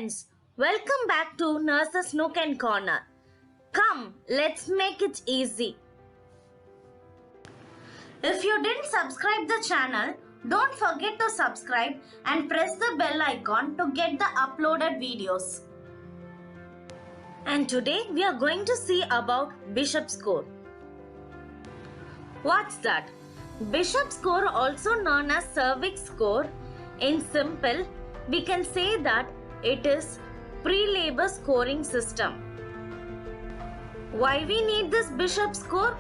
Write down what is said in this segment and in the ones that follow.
friends, welcome back to Nurse's Nook and Corner. Come, let's make it easy. If you didn't subscribe the channel, don't forget to subscribe and press the bell icon to get the uploaded videos. And today we are going to see about Bishop score. What's that? Bishop score, also known as cervix score, in simple, we can say that it is pre-labor scoring system. Why we need this Bishop score?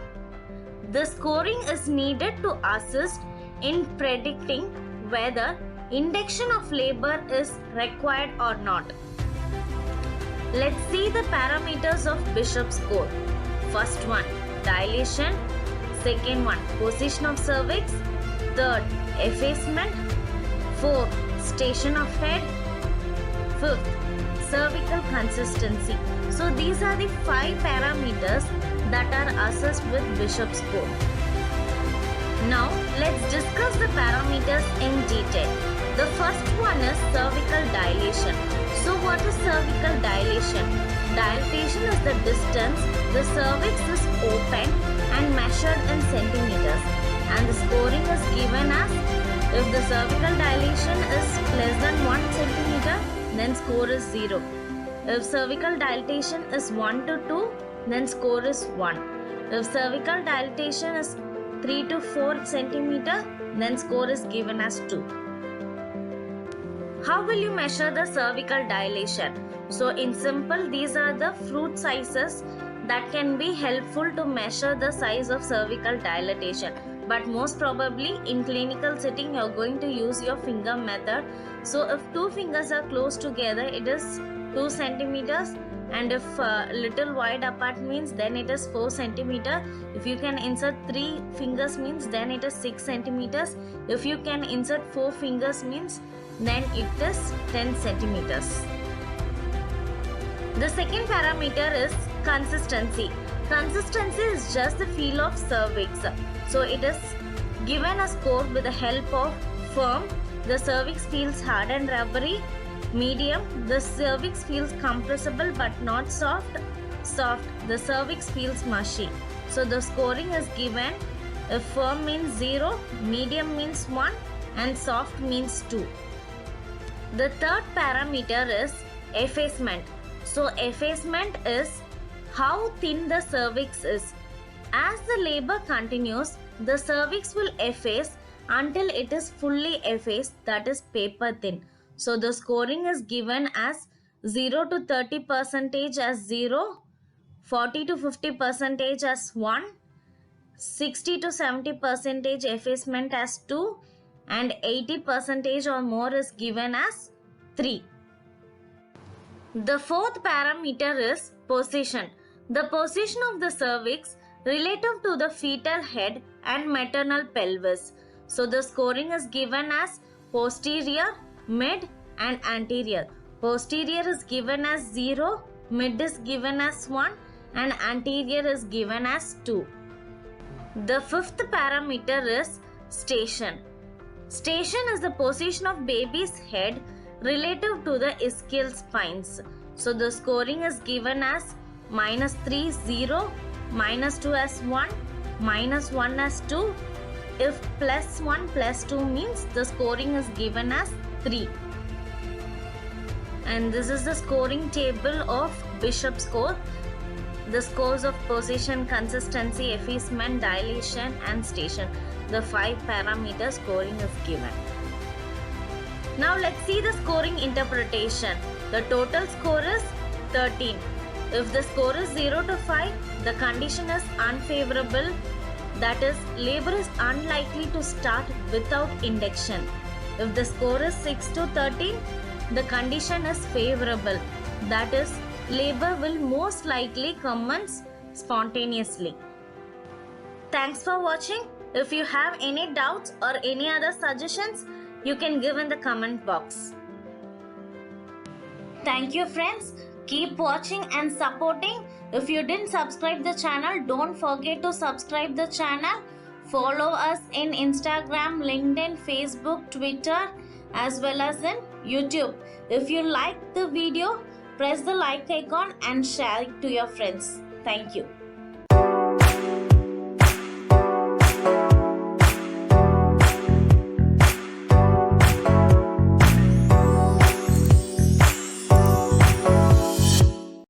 The scoring is needed to assist in predicting whether induction of labor is required or not. Let's see the parameters of Bishop score. First one, dilation. Second one, position of cervix. Third, effacement. Fourth, station of head. Fifth, cervical consistency. So these are the 5 parameters that are assessed with Bishop score. Now let's discuss the parameters in detail. The first one is cervical dilation. So what is cervical dilation? Dilatation is the distance the cervix is open and measured in centimeters, and the scoring is given as if the cervical dilation is less than 1 centimeter, then score is 0. If cervical dilatation is 1 to 2, then score is 1. If cervical dilatation is 3 to 4 centimeter, then score is given as 2. How will you measure the cervical dilation? So in simple, these are the fruit sizes that can be helpful to measure the size of cervical dilatation. But most probably in clinical setting, you are going to use your finger method. So if 2 fingers are close together, it is 2 centimeters. And if little wide apart means, then it is 4 centimeter. If you can insert 3 fingers means, then it is 6 centimeters. If you can insert 4 fingers means, then it is 10 centimeters. The second parameter is consistency. Consistency is just the feel of cervix. So it is given a score with the help of firm, the cervix feels hard and rubbery; medium, the cervix feels compressible but not soft; soft, the cervix feels mushy. So the scoring is given if firm means 0, medium means 1 and soft means 2. The third parameter is effacement. So effacement is how thin the cervix is. As the labor continues, the cervix will efface until it is fully effaced, that is paper thin. So the scoring is given as 0 to 30% as 0, 40 to 50% as 1, 60 to 70% effacement as 2, and 80% or more is given as 3. The fourth parameter is position. The position of the cervix relative to the fetal head and maternal pelvis. So the scoring is given as posterior, mid and anterior. Posterior is given as 0, mid is given as 1 and anterior is given as 2. The fifth parameter is station. Station is the position of baby's head relative to the ischial spines. So the scoring is given as -3, 0, -2 as 1, -1 as 2. If +1 +2 means the scoring is given as 3. And this is the scoring table of Bishop score. The scores of position, consistency, effacement, dilation and station. The 5 parameter scoring is given. Now let's see the scoring interpretation. The total score is 13. If the score is 0 to 5, the condition is unfavorable. That is, labor is unlikely to start without induction. If the score is 6 to 13, the condition is favorable. That is, labor will most likely commence spontaneously. Thanks for watching. If you have any doubts or any other suggestions, you can give in the comment box. Thank you friends. Keep watching and supporting. If you didn't subscribe the channel, don't forget to subscribe the channel. Follow us in Instagram, LinkedIn, Facebook, Twitter as well as in YouTube. If you like the video, press the like icon and share it to your friends. Thank you.